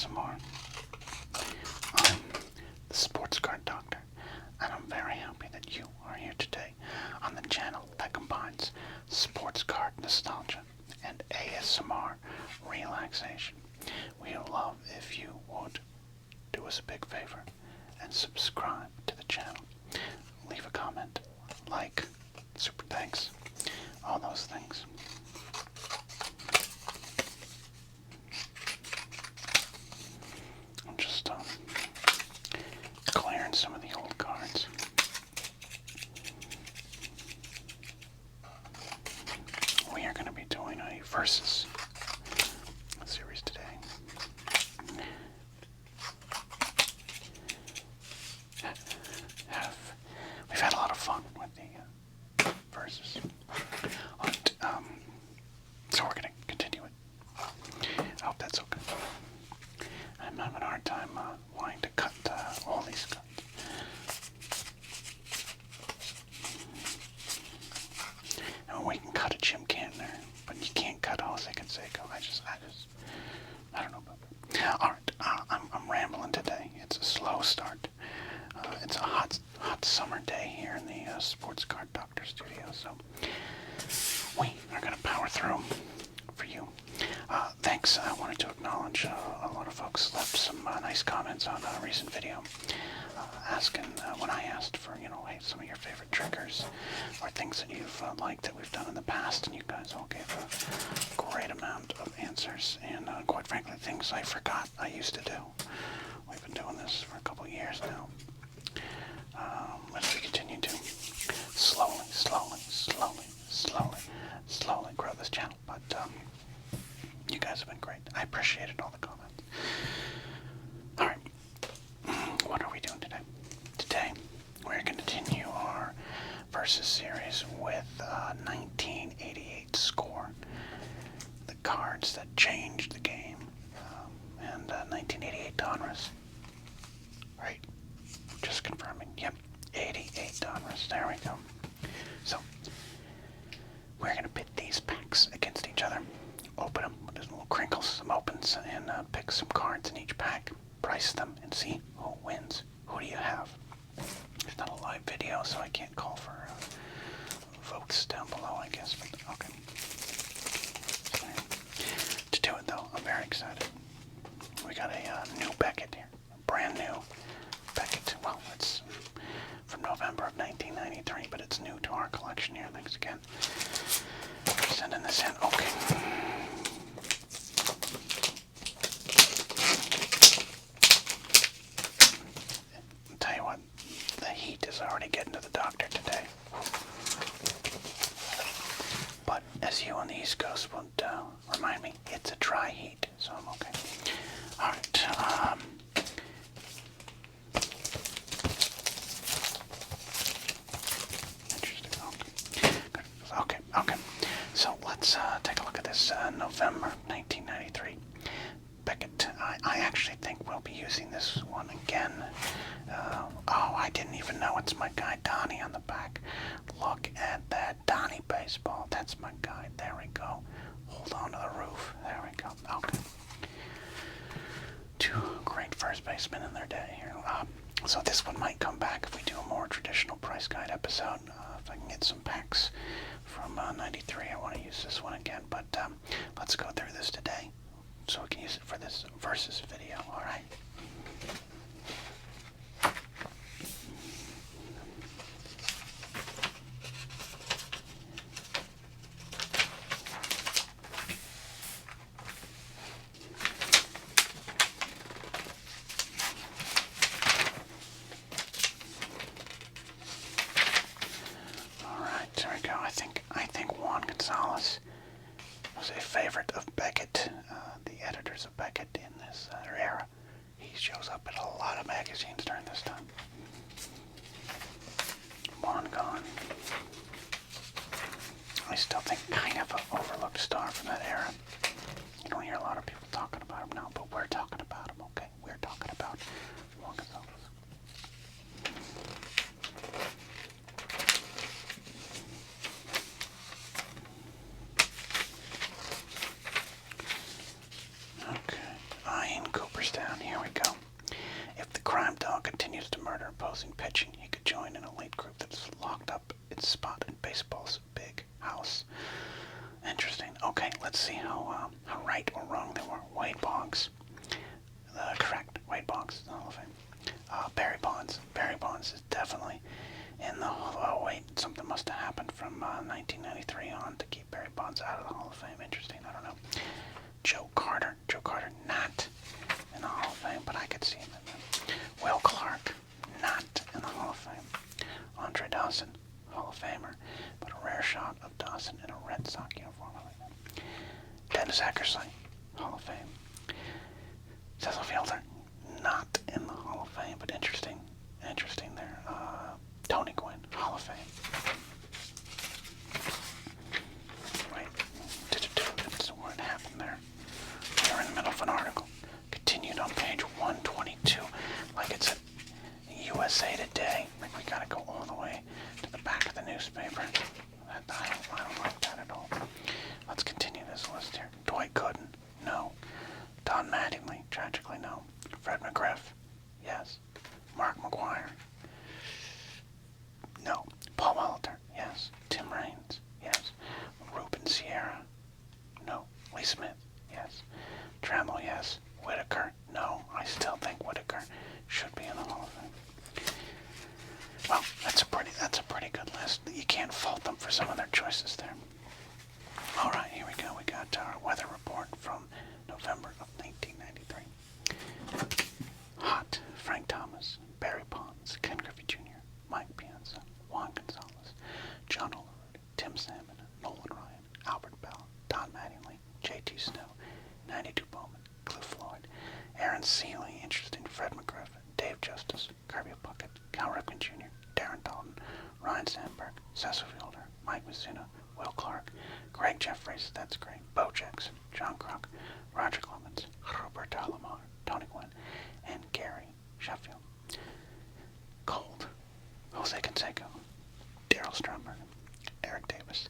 ASMR. I'm the Sports Card Doctor, and I'm very happy that you are here today on the channel that combines sports card nostalgia and ASMR relaxation. We would love if you would do us a big favor and subscribe to the channel. Leave a comment, like, super thanks, all those things. I'm just clearing some of the old cards. We are going to be doing a versus series today. We've had a lot of fun with the versus. So we're going to continue it. I hope that's okay. I'm having a hard time wanting to cut all these cards. And we can cut a Jim Cantner, but you can't cut Jose Canseco. I don't know about that. Alright, I'm rambling today. It's a slow start. It's a hot summer day here in the Sports Card Doctor studio, so we are going to power through for you. Thanks. I wanted to acknowledge a lot of folks left some nice comments on a recent video asking, when I asked for, hey, some of your favorite triggers or things that you've liked that we've done in the past, and you guys all gave a great amount of answers, and quite frankly, things I forgot I used to do. We've been doing this for a couple years now. As we continue to slowly grow this channel, but you guys have been great. I appreciated all the comments. Alright, what are we doing today? Today, we're going to continue our versus series with 1988 score. The cards that changed the game. And 1988 Donruss. Right? Just confirming. Yep, 88 Donruss. There we go. So, we're going to pit these packs against each other. Open them with little crinkles, some opens, and pick some cards in each pack. Price them and see who wins. Who do you have? It's not a live video, so I can't call for votes down below, I guess. But okay. To do it, though, I'm very excited. We got a new Beckett here. Brand new Beckett. Well, it's from November of 1993, but it's new to our collection here. Thanks again for sending this in. Okay. I'll tell you what, the heat is already getting to the doctor today. But as you on the East Coast would remind me, it's a dry heat, so I'm okay. Alright, interesting. Okay. So let's take a look at this November 1993 Beckett. I actually think we'll be using this one again. I didn't even know it's my guy Donnie on the back. Look at that Donnie baseball. That's my guy. There we go. Hold on to the roof. There we go. Okay. Two great first basemen in their day here. So this one might come back if we do a more traditional price guide episode. If I can get some packs from 93, I want to use this one again. But let's go through this today so we can use it for this versus video. All right. There we go. I think Juan Gonzalez was a favorite of Beckett, the editors of Beckett in this era. He shows up in a lot of magazines during this time. Juan gone. I still think kind of an overlooked star from that era. You don't hear a lot of people talking about him now, but we're talking about him, okay? We're talking about Juan Gonzalez. Okay, Ian Cooperstead. opposing pitching, he could join an elite group that's locked up its spot in baseball's big house. Interesting. Okay, let's see how right or wrong they were. Wade Boggs. Correct. Wade Boggs is in the Hall of Fame. Barry Bonds. Barry Bonds is definitely in the Hall of Fame. Oh, wait, something must have happened from 1993 on to keep Barry Bonds out of the Hall of Fame. Interesting. I don't know. Joe Carter. Joe Carter, not in the Hall of Fame, but I could see him in there. Will Clark, not in the Hall of Fame. Andre Dawson, Hall of Famer, but a rare shot of Dawson in a Red Sox uniform. Dennis Eckersley, Hall of Fame. Cecil Fielder, not in the Hall of Fame, but interesting there. Tony Gwynn, Hall of Fame. Right, that's where it happened there. We're in the middle of an article. Continued on page 122, like it's at USA Today. Like we gotta go all the way to the back of the newspaper. I don't like that at all. Let's continue this list here. Dwight Gooden, no. Don Mattingly, tragically no. Fred McGriff, yes. Mark McGuire, no. Paul Welter, yes. Tim Raines, yes. Ruben Sierra, no. Lee Smith, yes. Trammell, yes. Whitaker, no. I still think Whitaker should be in the Hall of Fame. Well, that's a pretty good list. You can't fault them for some of their choices there. All right, here we go. We got our weather report from November of 1993. Hot. Frank Thomas, Barry Bonds, Ken Griffey Jr., Mike Piazza, Juan Gonzalez, John Olerud, Tim Salmon, Nolan Ryan, Albert Bell, Don Mattingly, J.T. Snow, 92 Bowman, Cliff Floyd, Aaron Seeley, interesting, Fred McGriff, Dave Justice, Kirby Puckett, Cal Ripken Jr., Darren Dalton, Ryan Sandberg, Cecil Fielder, Mike Mizuno, Will Clark, Greg Jeffries, that's great, Bo Jackson, John Kruk, Roger Clemens, Roberto Alomar, Tony Gwynn, and Gary Sheffield. Cold. Jose Canseco, Darryl Strawberry, Eric Davis,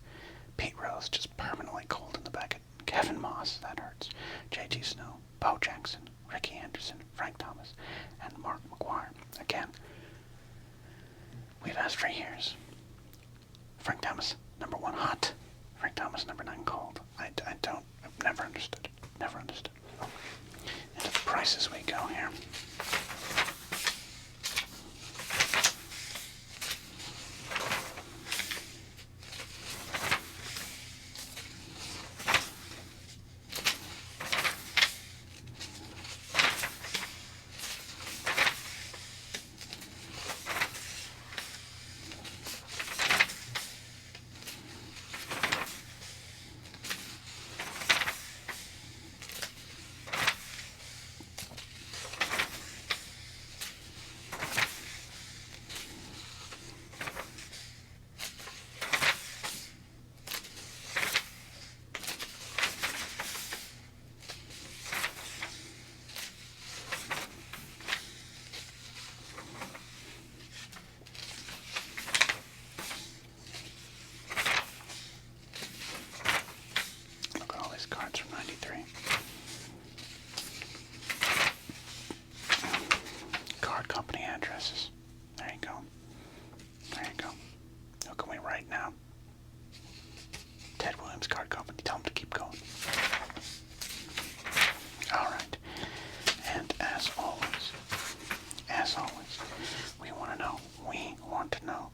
Pete Rose, just permanently cold in the bucket, Kevin Moss, that hurts, J.T. Snow, Bo Jackson, Ricky Anderson, Frank Thomas, and Mark McGuire. Again, we've asked for years. Frank Thomas, number 1 hot. Frank Thomas, number 9 cold. I've never understood. Never understood. Into the prices we go here. Cards from 93. Card company addresses. There you go. There you go. Who can we write now? Ted Williams Card Company. Tell them to keep going. Alright. And as always, we want to know,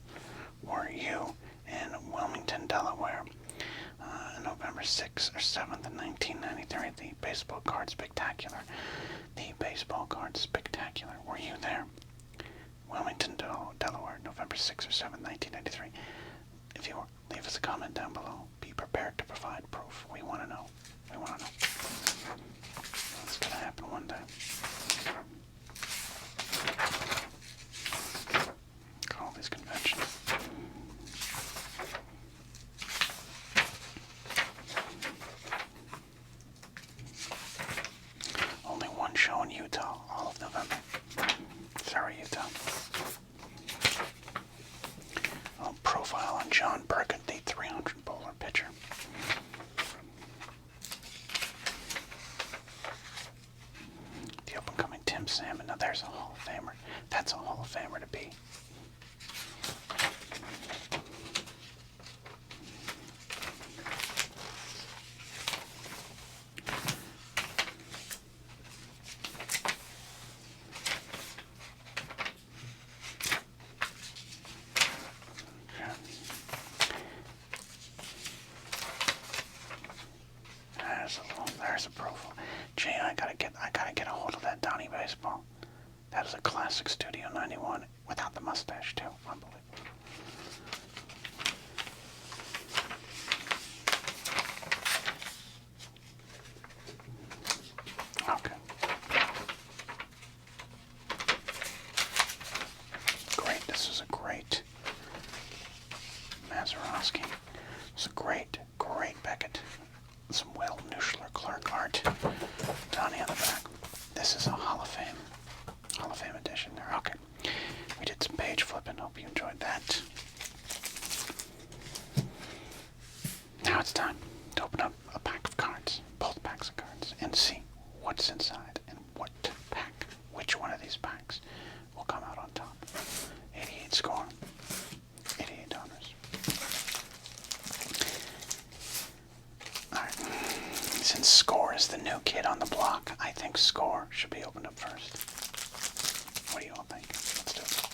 were you in Wilmington, Delaware, November 6th or 7th in 1993, the Baseball Card Spectacular. The Baseball Card Spectacular. Were you there? Wilmington, Delaware, November 6th or 7th, 1993. If you were, leave us a comment down below. Be prepared to provide proof. We want to know. We want to know. It's going to happen one day. Look at all these conventions. Show in Utah, all of November. Sorry, Utah. Profile on John Burkett, the 300 bowler pitcher. The up-and-coming Tim Salmon. Now there's a Hall of Famer. That's a Hall of Famer to be. There's a profile. Jay, I gotta get a hold of that Donnie baseball. That is a classic Studio 91 without the mustache too. Unbelievable. Okay. Great. This is a great Mazeroski. It's a great Beckett. Some Will Nuschler Clark art. Donnie on the back. This is a Hall of Fame edition there. Okay. We did some page flipping. Hope you enjoyed that. Now it's time to open up a pack of cards, both packs of cards, and see what's inside and which one of these packs will come out on top. 88 score, 88 Donruss. Alright, since Score is the new kid on the block, I think Score should be opened up first. What do you all think? Let's do it.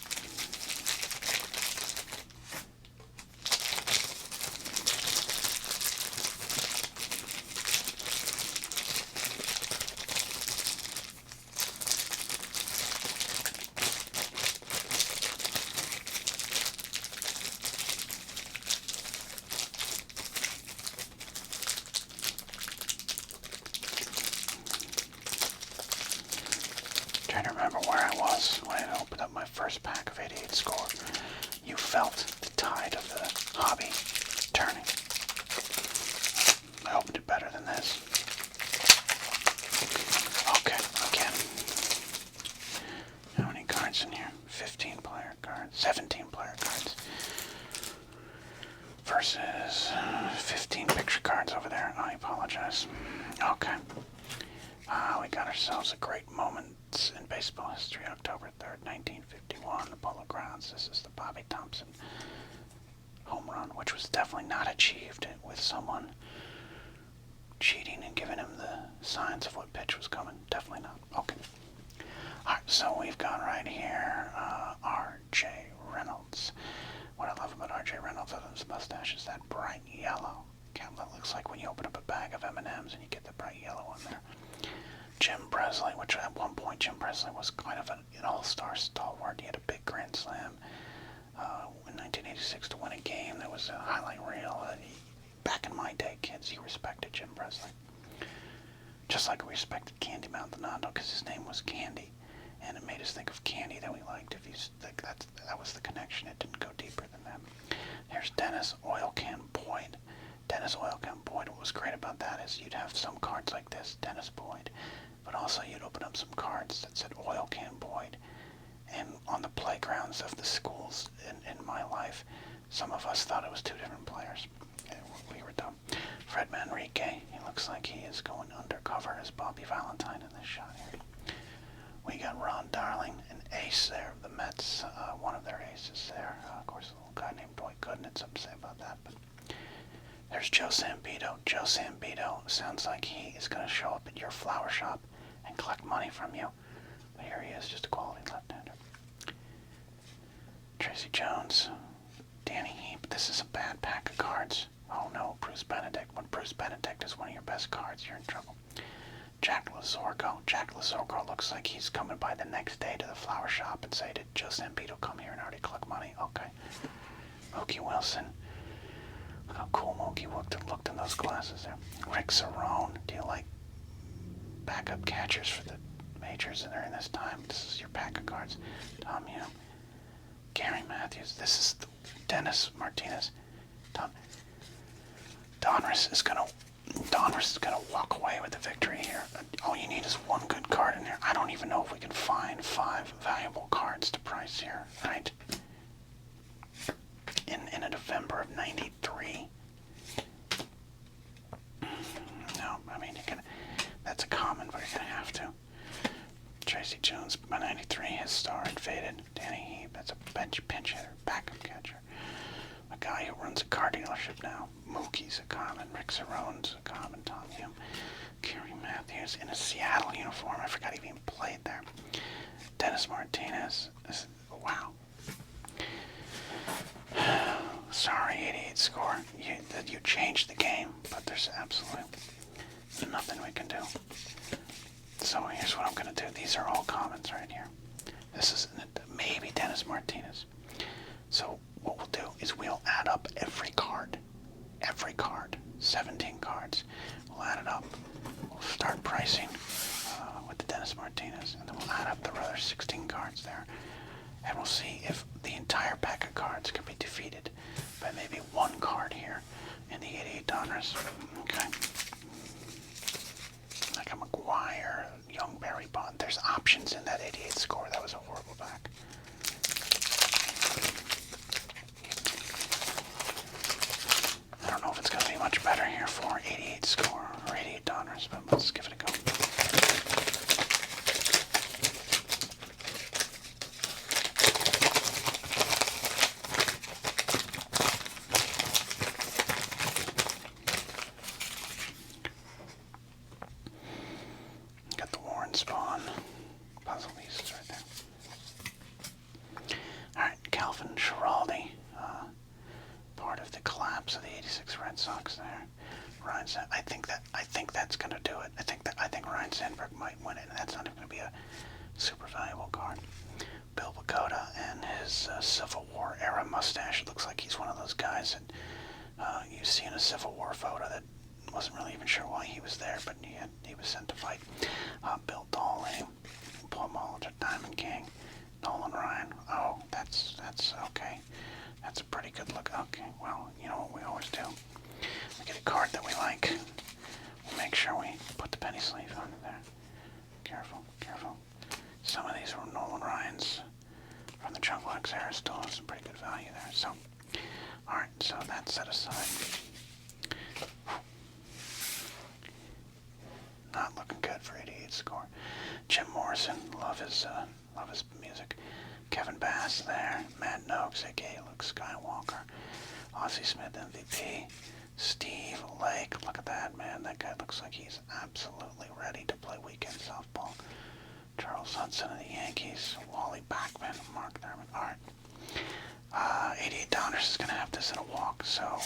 Trying to remember where I was when I opened up my first pack of 88 score. You felt the tide of the hobby turning. I opened it better than this. Okay, again. How many cards in here? 15 player cards, 17 player cards. Versus 15 picture cards over there. I apologize. Okay. We got ourselves a great moment in baseball history. October 3rd, 1951, the Polo Grounds. This is the Bobby Thompson home run, which was definitely not achieved with someone cheating and giving him the signs of what pitch was coming. Definitely not. Okay. Alright, so we've got right here R.J. Reynolds. What I love about R.J. Reynolds, other than his mustache, is that bright yellow. That looks like when you open up a bag of M&Ms and you get the bright yellow in there. Jim Presley, which at one point Jim Presley was kind of an all-star stalwart. He had a big grand slam in 1986 to win a game. There was a highlight reel. Back in my day, kids, you respected Jim Presley. Just like we respected Candy Maldonado because his name was Candy. And it made us think of candy that we liked. If you think that was the connection, it didn't go deeper than that. Here's Dennis Oil Can Boyd. Dennis Oil Can Boyd. What was great about that is you'd have some cards like this, Dennis Boyd, but also you'd open up some cards that said Oil Can Boyd. And on the playgrounds of the schools in my life, some of us thought it was two different players. We were dumb. Fred Manrique. He looks like he is going undercover as Bobby Valentine in this shot here. We got Ron Darling, an ace there of the Mets, one of their aces there. Of course, a little guy named Dwight Gooden had something to say about that. But there's Joe Sambito. Joe Sambito sounds like he is going to show up at your flower shop and collect money from you. But here he is, just a quality left-hander. Tracy Jones, Danny Heap. This is a bad pack of cards. Oh no, Bruce Benedict. When Bruce Benedict is one of your best cards, you're in trouble. Jack Lazorko. Jack Lazorko looks like he's coming by the next day to the flower shop and say, did Joe Sambito come here and already collect money? Okay. Mookie Wilson. Look how cool Mookie looked in those glasses there. Rick Cerrone. Do you like backup catchers for the majors during this time? This is your pack of cards. Tom Hume. Gary Matthews. This is Dennis Martinez. Donruss is gonna walk away with the victory here. All you need is one good card in there. I don't even know if we can find 5 valuable cards to price here, right? In a November of '93. No, I mean that's a common, but you're gonna have to. Tracy Jones, by 93, his star had faded. Danny Heap, that's a pinch hitter, backup catcher. A guy who runs a car dealership now. Mookie's a common. Rick Cerrone's a common. Tom Hume. Kerry Matthews in a Seattle uniform. I forgot he even played there. Dennis Martinez. Wow. Sorry, 88 score. You changed the game, but there's absolutely nothing we can do. So here's what I'm going to do. These are all commons right here. This is maybe Dennis Martinez. So what we'll do is we'll add up every card. 17 cards. We'll add it up. We'll start pricing with the Dennis Martinez, and then we'll add up the other 16 cards there. And we'll see if the entire pack of cards can be defeated by maybe one card here in the 88 Donruss. Okay. Like a McGuire, Young Barry Bond. There's options in that 88 score. That was a horrible pack. I don't know if it's going to be much better here for 88 score or 88 Donruss, but let's give it a go. Got the Warren Spawn puzzle pieces right there. Alright, Calvin Schiraldi, part of the collapse of the 86 Red Sox there. Ryan Sandberg, I think that's gonna do it. I think Ryan Sandberg might win it, and that's not even gonna be a super valuable card. Bill Bacota and his Civil War era mustache. It looks like he's one of those guys that you see in a Civil War photo that wasn't really even sure why he was there, but he was sent to fight. Bill Dawley, Paul Molitor, Diamond King, Nolan Ryan. Oh, that's okay. That's a pretty good look. Okay, well, you know what we always do. We get a card that we like. We'll make sure we put the penny sleeve on there. Careful, careful. Some of these were Nolan Ryan's from the Jungle X era. Still have some pretty good value there. So, alright, so that's set aside. Not looking good for 88 score. Jim Morrison, love his music. Kevin Bass there. Matt Noakes, aka Luke Skywalker. Ozzie Smith, MVP. Steve Lake, look at that, man. That guy looks like he's absolutely ready to play weekend softball. Charles Hudson of the Yankees. Wally Backman, Mark Thurman. Alright. $88 is going to have this in a walk, so,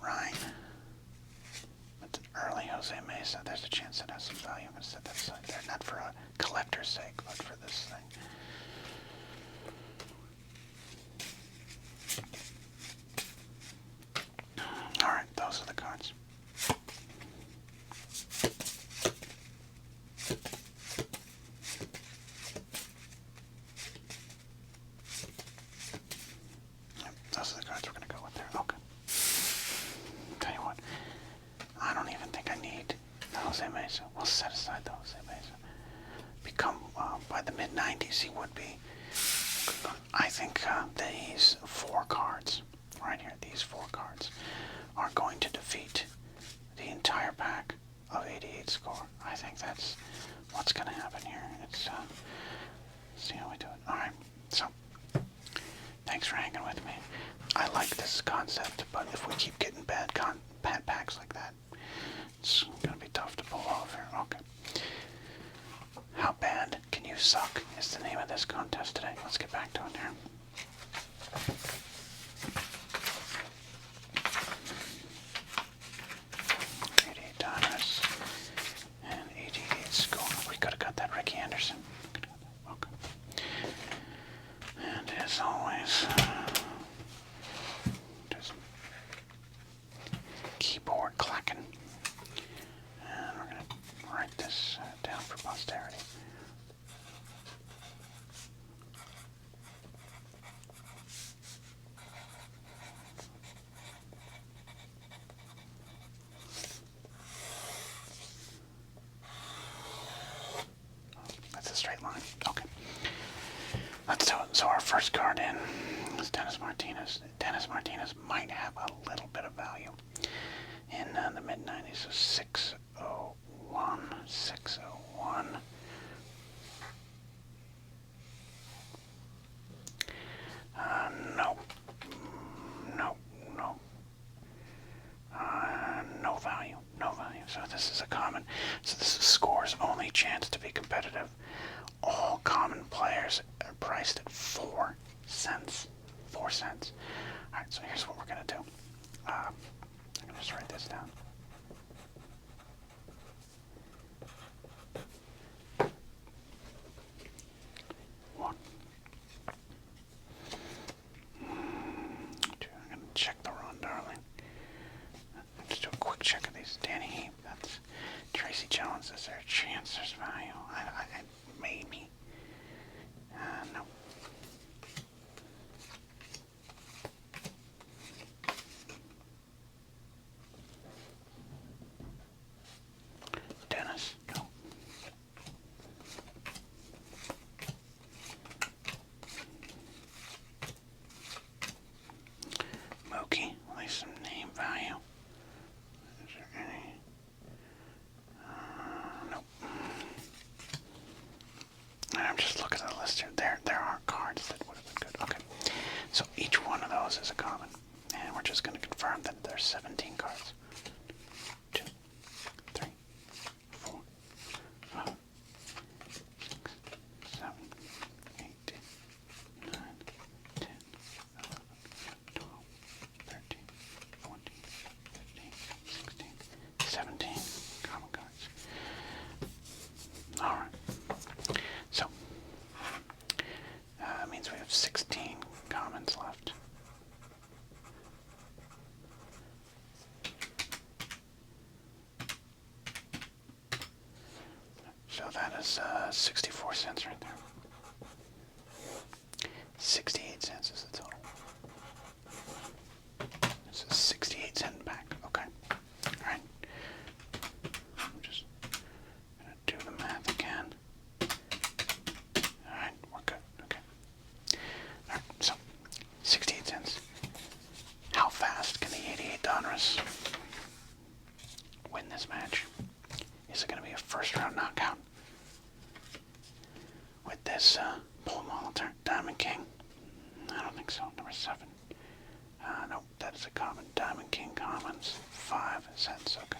Ryan. It's an early Jose Mesa. There's a chance that has some value. I'm going to set that aside there. Not for a collector's sake, but for this thing. Alright, those are the cards. Yep, those are the cards we're going to go with there. Okay. Tell you what, I don't even think I need the Jose Mesa. We'll set aside the Jose Mesa. Become, by the mid-90s, he would be. I think these four cards, right here, these four cards, are going to defeat the entire pack of 88 score. I think that's what's going to happen here. It's, see how we do it. Alright, so, thanks for hanging with me. I like this concept, but if we keep getting bad packs like that, it's going to be tough to pull off here. Okay. How bad can you suck is the name of this contest today. Let's get back to it here. $88 and 88 score. We could have got that Ricky Anderson. Okay. And as always, just keyboard clacking. And we're going to write this down for posterity. That's a straight line. Okay. Let's do it. So our first card in is Dennis Martinez. Dennis Martinez might have a little bit of value in the mid-90s. So 601. common. So this is score's only chance to be competitive. All common players are priced at 4 cents. 4 cents. Alright, so here's what we're going to do. I'm going to just write this down. One. Two. I'm going to check the run, darling. Just do a quick check of these. Danny Heap, that's Tracy Jones. Is there a chance there's value? Maybe. No. Dennis, no. Mookie, at least some name value. Is there any? Nope. I'm just looking at the list here. There are cards that would have been good. Okay. So each one of those is a common. And we're just going to confirm that there's 17 cards. 2, 3, 4, 5, 6, 7, 8, 9, 10, 11, 12, 13, 14, 15, 16, 17 common cards. Alright. So, that means we have 16 commons left. So that is 64 cents right there. 68 cents is the total. This is 68 cent pack. Okay. Alright. I'm just gonna do the math again. Alright, we're good. Okay. Alright, so 68 cents. How fast can the 88 Donruss win this match? Is it going to be a first round knockout with this Paul Molitor Diamond King? I don't think so. Number 7. Nope, that is a common. Diamond King commons, 5 cents. Okay.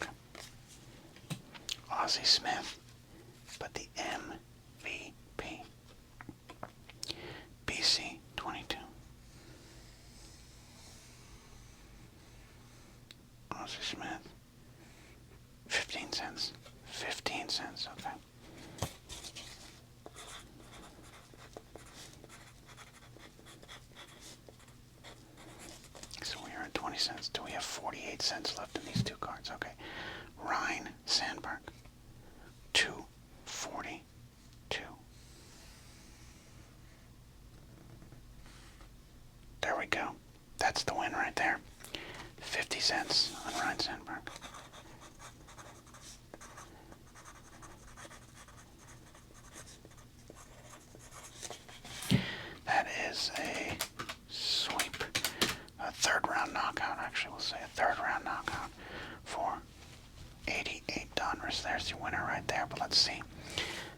Okay. Ozzie Smith, but the MVP. BC 22. Ozzie Smith. 15 cents. 15 cents, okay. So we are at 20 cents. Do we have 48 cents left in these two cards? Okay. Ryan Sandberg. 242. There we go. That's the win right there. 50 cents on Ryan Sandberg. That is a sweep. A third round knockout, actually. We'll say a third round knockout for 88 Donruss. There's your winner right there. But let's see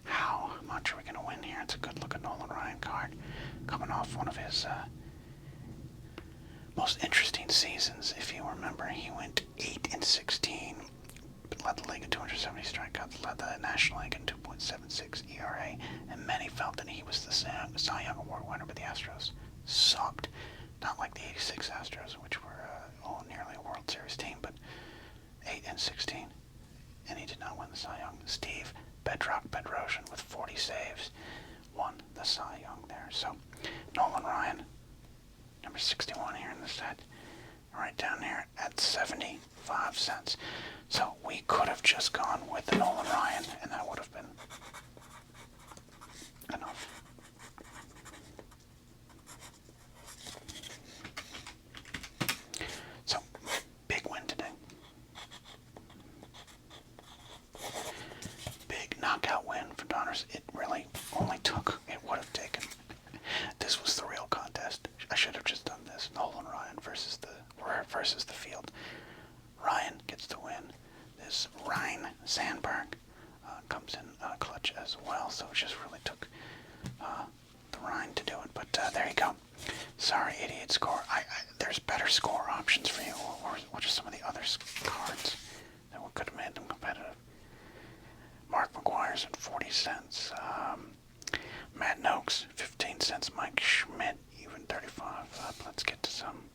how much are we going to win here. It's a good looking Nolan Ryan card. Coming off one of his most interesting seasons. If you remember, he went 8-16, led the league in 270 strikeouts, led the National League in 2.76 ERA, and many felt that he was the Cy Young Award winner, but the Astros sucked. Not like the 86 Astros, which were nearly a World Series team, but 8-16, and he did not win the Cy Young. Steve Bedrock Bedrosian with 40 saves won the Cy Young there. So Nolan Ryan, number 61 here in the set, right down there at 75 cents. So we could have just gone with the Nolan Ryan, and that would have been enough. So, big win today. Big knockout win for Donruss. It really only took, it would have taken. This was the real contest. I should have just done this. Nolan Ryan versus the field. Ryan gets the win. This Ryan Sandberg comes in clutch as well. So it just really took there you go. Sorry, idiot score. There's better score options for you. Or what are some of the other cards that could have made them competitive? Mark McGuire's at 40 cents. Matt Noakes, 15 cents. Mike Schmidt, even 35. Let's get to some.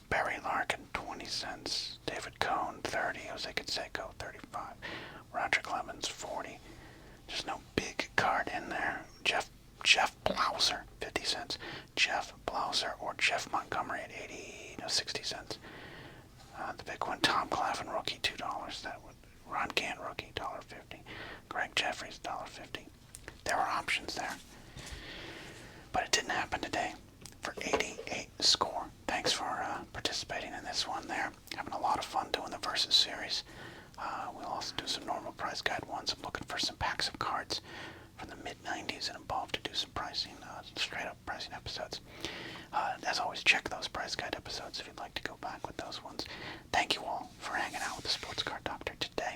Barry Larkin, 20 cents. David Cohn, 30. Jose Canseco, 35. Roger Clemens, 40. There's no big card in there. Jeff Blauser, 50 cents. Jeff Blauser or Jeff Montgomery at 60 cents. The big one, Tom Clavin, rookie, $2. That would Ron Gant, rookie, $1.50. Greg Jeffries, $1.50. There were options there. But it didn't happen today for 88 score. Thanks for participating in this one there. Having a lot of fun doing the Versus series. We'll also do some normal price guide ones. I'm looking for some packs of cards from the mid-90s and above to do some pricing, straight-up pricing episodes. As always, check those price guide episodes if you'd like to go back with those ones. Thank you all for hanging out with the Sports Card Doctor today.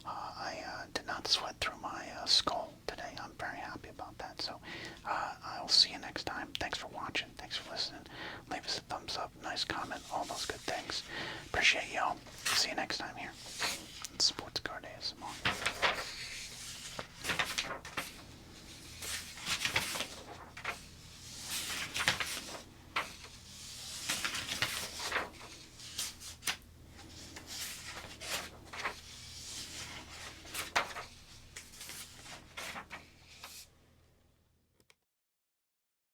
I did not sweat through my skull today. I'm very happy about that. So I'll see